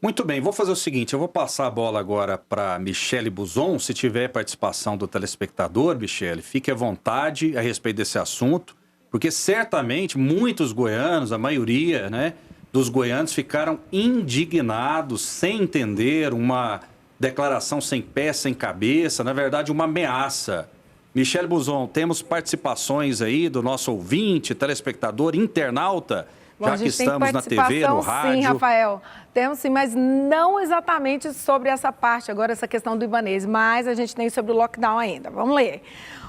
Muito bem, vou fazer o seguinte, eu vou passar a bola agora para Michele Buzon, se tiver participação do telespectador, Michele, fique à vontade a respeito desse assunto, porque certamente muitos goianos, a maioria, né, dos goianos ficaram indignados, sem entender, uma declaração sem pé, sem cabeça, na verdade uma ameaça. Michele Buzon, temos participações aí do nosso ouvinte, telespectador, internauta, Bom, já que estamos na TV, no rádio. Sim, Rafael. Temos sim, mas não exatamente sobre essa parte, agora essa questão do Ibanez, mas a gente tem sobre o lockdown ainda. Vamos ler.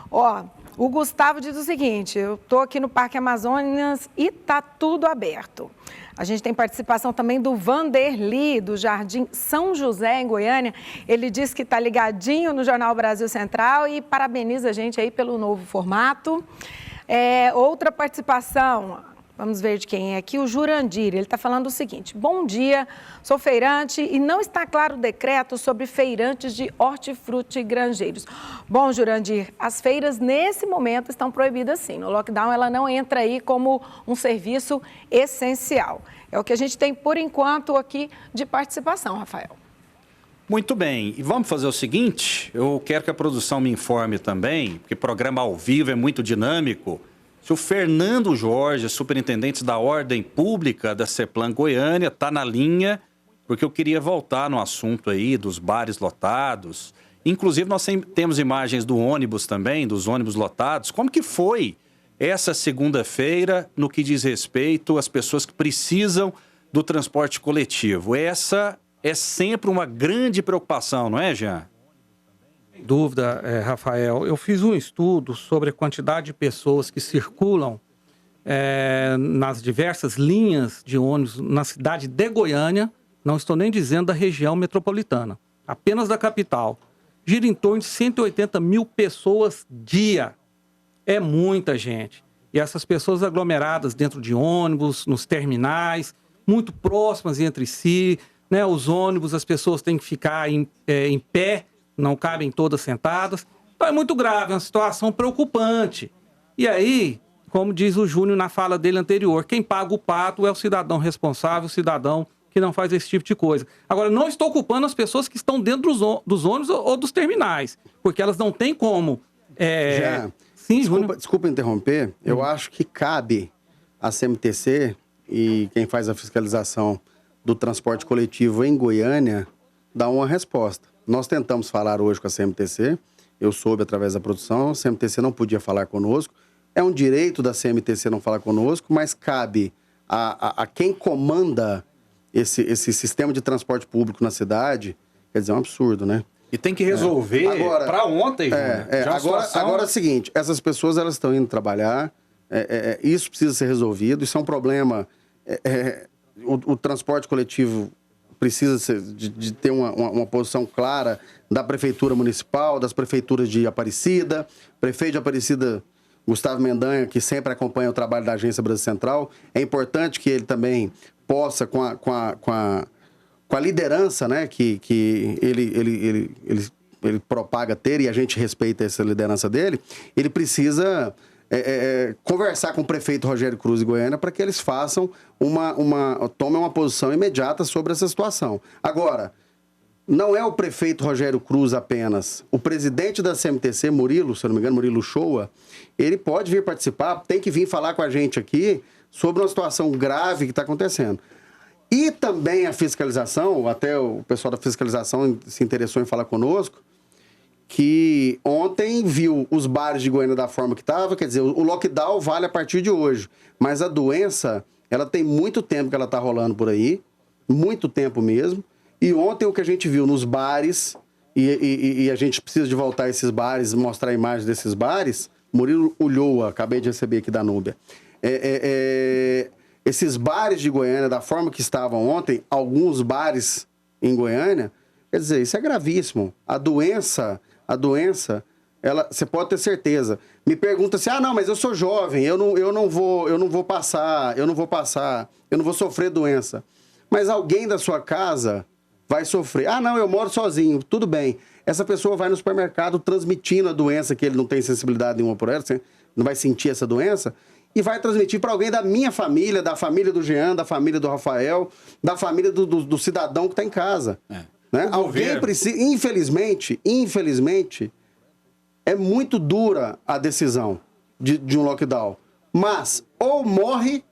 Ó, o Gustavo diz o seguinte, eu estou aqui no Parque Amazonas e está tudo aberto. A gente tem participação também do Vanderly, do Jardim São José, em Goiânia. Ele diz que está ligadinho no Jornal Brasil Central e parabeniza a gente aí pelo novo formato. Outra participação... Vamos ver de quem é aqui, o Jurandir. Ele está falando o seguinte: bom dia, sou feirante e não está claro o decreto sobre feirantes de hortifruti e granjeiros. Bom, Jurandir, as feiras nesse momento estão proibidas sim. No lockdown ela não entra aí como um serviço essencial. É o que a gente tem por enquanto aqui de participação, Rafael. Muito bem, e vamos fazer o seguinte, eu quero que a produção me informe também, porque programa ao vivo é muito dinâmico. Se o Fernando Jorge, superintendente da Ordem Pública da CEPLAN Goiânia, está na linha, porque eu queria voltar no assunto aí dos bares lotados. Inclusive, nós temos imagens do ônibus também, dos ônibus lotados. Como que foi essa segunda-feira no que diz respeito às pessoas que precisam do transporte coletivo? Essa é sempre uma grande preocupação, não é, Jean? Dúvida, Rafael. Eu fiz um estudo sobre a quantidade de pessoas que circulam nas diversas linhas de ônibus na cidade de Goiânia, não estou nem dizendo da região metropolitana, apenas da capital. Gira em torno de 180 mil pessoas dia. É muita gente. E essas pessoas aglomeradas dentro de ônibus, nos terminais, muito próximas entre si, né? Os ônibus, as pessoas têm que ficar em pé, não cabem todas sentadas. Então é muito grave, é uma situação preocupante. E aí, como diz o Júnior na fala dele anterior, quem paga o pato é o cidadão responsável, o cidadão que não faz esse tipo de coisa. Agora, não estou culpando as pessoas que estão dentro dos ônibus ou dos terminais, porque elas não têm como... Sim, desculpa interromper, eu acho que cabe à CMTC e quem faz a fiscalização do transporte coletivo em Goiânia dar uma resposta. Nós tentamos falar hoje com a CMTC, eu soube através da produção, a CMTC não podia falar conosco. É um direito da CMTC não falar conosco, mas cabe a quem comanda esse sistema de transporte público na cidade, quer dizer, é um absurdo, né? E tem que resolver para ontem, Agora é o seguinte, essas pessoas elas estão indo trabalhar, isso precisa ser resolvido, isso é um problema, o transporte coletivo precisa de ter uma posição clara da Prefeitura Municipal, das prefeituras de Aparecida, prefeito de Aparecida, Gustavo Mendanha, que sempre acompanha o trabalho da Agência Brasil Central. É importante que ele também possa, com a liderança, né, que ele propaga ter, e a gente respeita essa liderança dele, ele precisa conversar com o prefeito Rogério Cruz de Goiânia para que eles façam tomem uma posição imediata sobre essa situação. Agora, não é o prefeito Rogério Cruz apenas. O presidente da CMTC, Murilo, se eu não me engano, Murilo Shoa, ele pode vir participar, tem que vir falar com a gente aqui sobre uma situação grave que está acontecendo. E também a fiscalização, até o pessoal da fiscalização se interessou em falar conosco, que ontem viu os bares de Goiânia da forma que estava, quer dizer, o lockdown vale a partir de hoje, mas a doença, ela tem muito tempo que ela está rolando por aí, muito tempo mesmo, e ontem o que a gente viu nos bares, e a gente precisa de voltar a esses bares, mostrar a imagem desses bares, Murilo Ulloa, acabei de receber aqui da Núbia, esses bares de Goiânia, da forma que estavam ontem, alguns bares em Goiânia, quer dizer, isso é gravíssimo. A doença, você pode ter certeza. Me pergunta assim, não, mas eu sou jovem, eu não vou sofrer doença. Mas alguém da sua casa vai sofrer. Não, eu moro sozinho, tudo bem. Essa pessoa vai no supermercado transmitindo a doença, que ele não tem sensibilidade nenhuma por ela, você não vai sentir essa doença. e vai transmitir para alguém da minha família, da família do Jean, da família do Rafael, da família do cidadão que está em casa. Né? Alguém precisa... Infelizmente, é muito dura a decisão de um lockdown. Mas ou morre...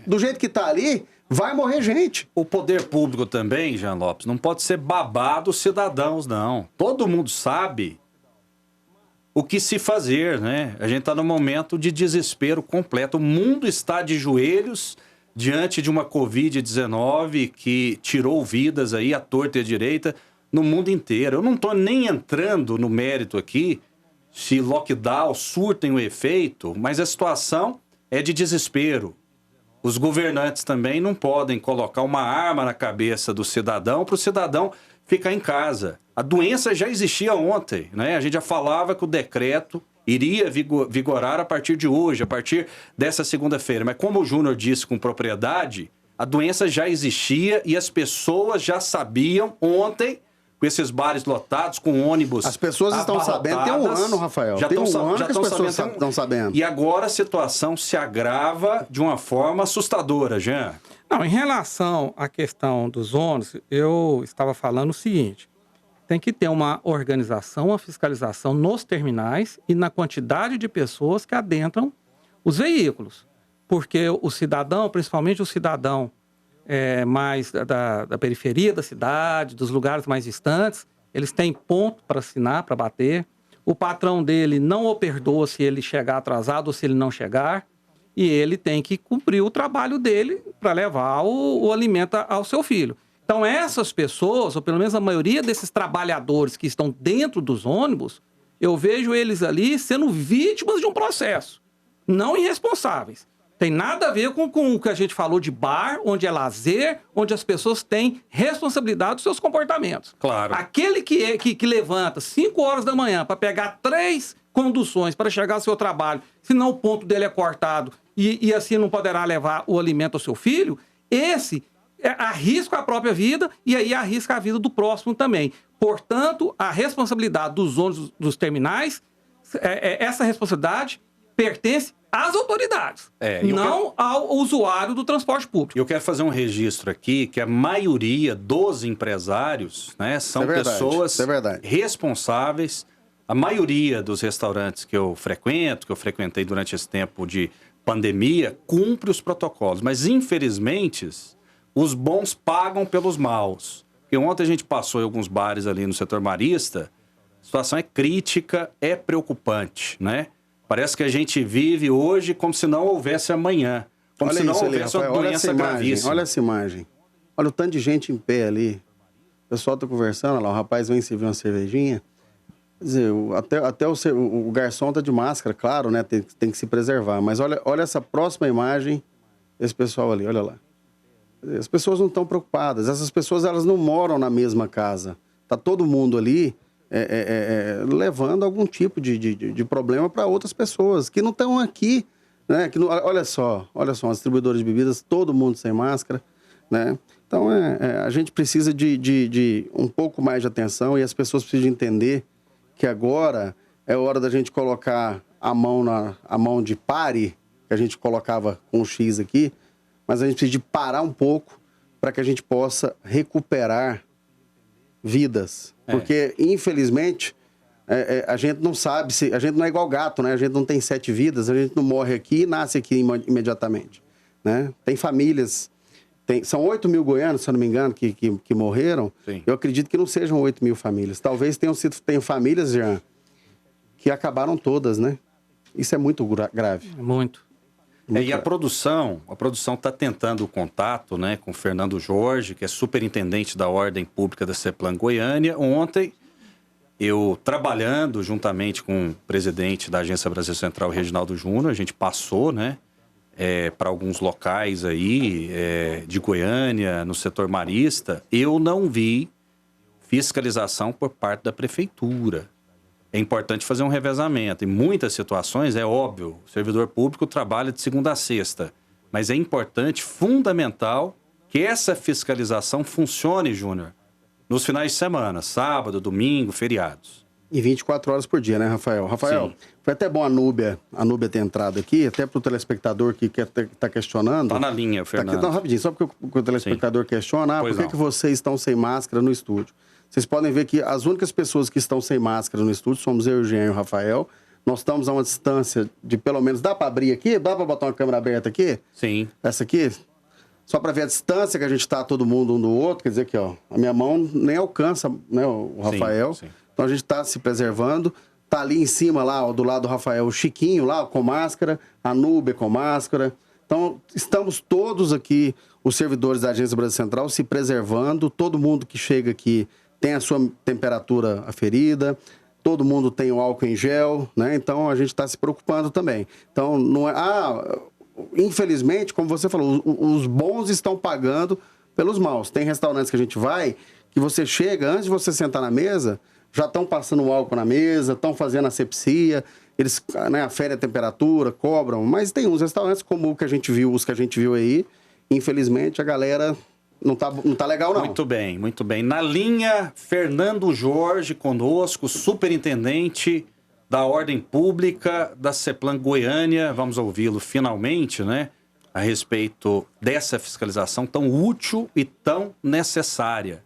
Do jeito que está ali, vai morrer gente. O poder público também, Jean Lopes, não pode ser babado os cidadãos, não. Todo mundo sabe o que se fazer, né? A gente está num momento de desespero completo. O mundo está de joelhos diante de uma Covid-19 que tirou vidas aí à torta e à direita no mundo inteiro. Eu não estou nem entrando no mérito aqui se lockdown surtem o efeito, mas a situação é de desespero. Os governantes também não podem colocar uma arma na cabeça do cidadão para o cidadão ficar em casa. A doença já existia ontem, né? A gente já falava que o decreto iria vigorar a partir de hoje, a partir dessa segunda-feira. Mas como o Júnior disse com propriedade, a doença já existia e as pessoas já sabiam ontem, com esses bares lotados, com ônibus. As pessoas estão sabendo, tem um ano, Rafael. Já tem um ano já que as pessoas estão sabendo. E agora a situação se agrava de uma forma assustadora, Jean. Não, em relação à questão dos ônibus, eu estava falando o seguinte: tem que ter uma organização, uma fiscalização nos terminais e na quantidade de pessoas que adentram os veículos. Porque o cidadão, principalmente o cidadão mais da periferia da cidade, dos lugares mais distantes, eles têm ponto para assinar, para bater. O patrão dele não o perdoa se ele chegar atrasado ou se ele não chegar. E ele tem que cumprir o trabalho dele para levar o alimento ao seu filho. Então, essas pessoas, ou pelo menos a maioria desses trabalhadores que estão dentro dos ônibus, eu vejo eles ali sendo vítimas de um processo, não irresponsáveis. Tem nada a ver com o que a gente falou de bar, onde é lazer, onde as pessoas têm responsabilidade dos seus comportamentos. Claro. Aquele que levanta 5 horas da manhã para pegar 3 conduções para chegar ao seu trabalho, senão o ponto dele é cortado e assim não poderá levar o alimento ao seu filho, esse arrisca a própria vida e aí arrisca a vida do próximo também. Portanto, a responsabilidade dos ônibus dos terminais, essa responsabilidade pertence às autoridades, não ao usuário do transporte público. Eu quero fazer um registro aqui que a maioria dos empresários, né, são pessoas responsáveis. A maioria dos restaurantes que eu frequento, que eu frequentei durante esse tempo de pandemia, cumpre os protocolos. Mas, infelizmente, os bons pagam pelos maus. Porque ontem a gente passou em alguns bares ali no setor marista, a situação é crítica, é preocupante, né? Parece que a gente vive hoje como se não houvesse amanhã. Como se não houvesse uma doença gravíssima. Olha essa imagem. Olha o tanto de gente em pé ali. O pessoal tá conversando, olha lá, o rapaz vem servir uma cervejinha. Quer dizer, até o garçom tá de máscara, claro, né? Tem que se preservar. Mas olha essa próxima imagem, esse pessoal ali, olha lá. As pessoas não estão preocupadas. Essas pessoas, elas não moram na mesma casa. Tá todo mundo ali levando algum tipo de problema para outras pessoas que não estão aqui, né? Olha só, os distribuidores de bebidas, todo mundo sem máscara, né? Então, a gente precisa de um pouco mais de atenção e as pessoas precisam entender que agora é hora da gente colocar a mão de pare, que a gente colocava com o X aqui, mas a gente precisa de parar um pouco para que a gente possa recuperar vidas. Porque, infelizmente, a gente não sabe, a gente não é igual gato, né? A gente não tem 7 vidas, a gente não morre aqui e nasce aqui imediatamente, né? Tem famílias, são 8 mil goianos, se eu não me engano, que morreram. Sim. Eu acredito que não sejam 8 mil famílias. Talvez tenham famílias, Jean, que acabaram todas, né? Isso é muito grave. Muito. E a produção está tentando o contato, né, com o Fernando Jorge, que é superintendente da Ordem Pública da CEPLAN Goiânia. Ontem, eu trabalhando juntamente com o presidente da Agência Brasil Central, Reginaldo Júnior, a gente passou, né, para alguns locais aí de Goiânia, no setor marista. Eu não vi fiscalização por parte da prefeitura. É importante fazer um revezamento. Em muitas situações, é óbvio, o servidor público trabalha de segunda a sexta. Mas é importante, fundamental, que essa fiscalização funcione, Júnior, nos finais de semana, sábado, domingo, feriados. E 24 horas por dia, né, Rafael? Rafael, Sim. foi até bom a Núbia ter entrado aqui, até para o telespectador que está questionando. Tá na linha, Tá aqui, Fernando. não, rapidinho, só porque o telespectador questiona, Pois por que não. vocês estão sem máscara no estúdio? Vocês podem ver que as únicas pessoas que estão sem máscara no estúdio somos eu, o Jean e o Rafael. Nós estamos a uma distância de pelo menos... Dá para abrir aqui? Dá para botar uma câmera aberta aqui? Sim. Essa aqui? Só para ver a distância que a gente está todo mundo um do outro. Quer dizer que, ó, a minha mão nem alcança, né, o Rafael. Sim. Então a gente está se preservando. Tá ali em cima, lá, ó, do lado do Rafael, o Chiquinho lá, com máscara, a Núbia com máscara. Então, estamos todos aqui, os servidores da Agência Brasil Central, se preservando. Todo mundo que chega aqui tem a sua temperatura aferida, todo mundo tem o álcool em gel, né? Então, a gente está se preocupando também. Então, não é... infelizmente, como você falou, os bons estão pagando pelos maus. Tem restaurantes que a gente vai, que você chega, antes de você sentar na mesa, já estão passando o álcool na mesa, estão fazendo asepsia, eles, né, aferem a temperatura, cobram. Mas tem uns restaurantes como os que a gente viu aí, infelizmente a galera não tá legal, não. Muito bem, muito bem. Na linha, Fernando Jorge conosco, superintendente da Ordem Pública da CEPLAN Goiânia. Vamos ouvi-lo finalmente, né? A respeito dessa fiscalização tão útil e tão necessária.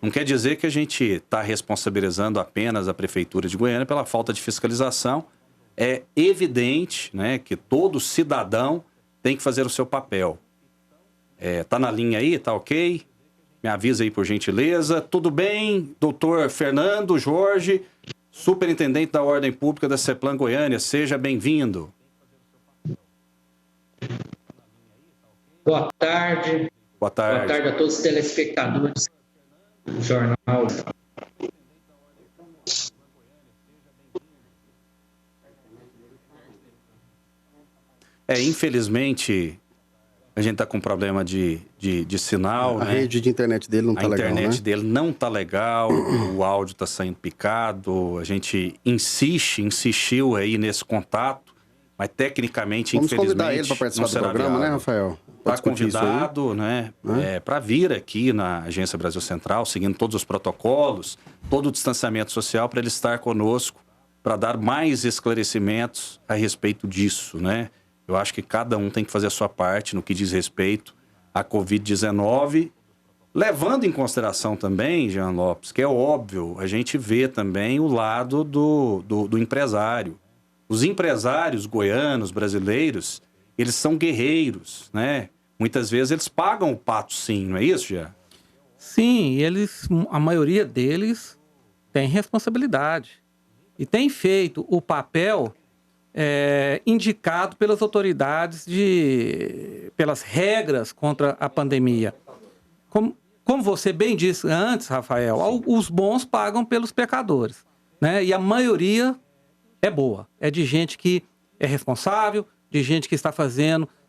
Não quer dizer que a gente está responsabilizando apenas a Prefeitura de Goiânia pela falta de fiscalização. É evidente, né, que todo cidadão tem que fazer o seu papel. Tá na linha aí, tá ok? Me avisa aí, por gentileza. Tudo bem, doutor Fernando Jorge, superintendente da Ordem Pública da CEPLAN Goiânia. Seja bem-vindo. Boa tarde. Boa tarde. Boa tarde a todos os telespectadores do jornal. Infelizmente, a gente está com problema de sinal, A né? rede de internet dele não tá legal, A internet né? dele não tá legal, o áudio tá saindo picado, a gente insistiu aí nesse contato, mas tecnicamente, Vamos infelizmente, convidar ele para participar do programa, né, Rafael? Pra Está discutir isso aí. convidado, né, para vir aqui na Agência Brasil Central, seguindo todos os protocolos, todo o distanciamento social, para ele estar conosco, para dar mais esclarecimentos a respeito disso, né? Eu acho que cada um tem que fazer a sua parte no que diz respeito à Covid-19, levando em consideração também, Jean Lopes, que é óbvio, a gente vê também o lado do empresário. Os empresários goianos, brasileiros, eles são guerreiros, né? Muitas vezes eles pagam o pato sim, não é isso, Jean? Sim, a maioria deles tem responsabilidade e tem feito o papel indicado pelas autoridades, pelas regras contra a pandemia. Como você bem disse antes, Rafael, os bons pagam pelos pecadores, né? E a maioria é boa, é de gente que é responsável, de gente que está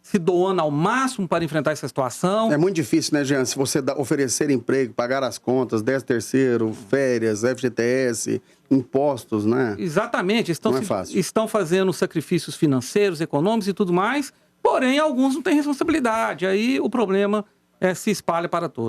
se doando ao máximo para enfrentar essa situação. É muito difícil, né, Jean? Se você oferecer emprego, pagar as contas, 13º, férias, FGTS, impostos, né? Exatamente. Não é fácil. Estão fazendo sacrifícios financeiros, econômicos e tudo mais, porém alguns não têm responsabilidade. Aí o problema se espalha para todos.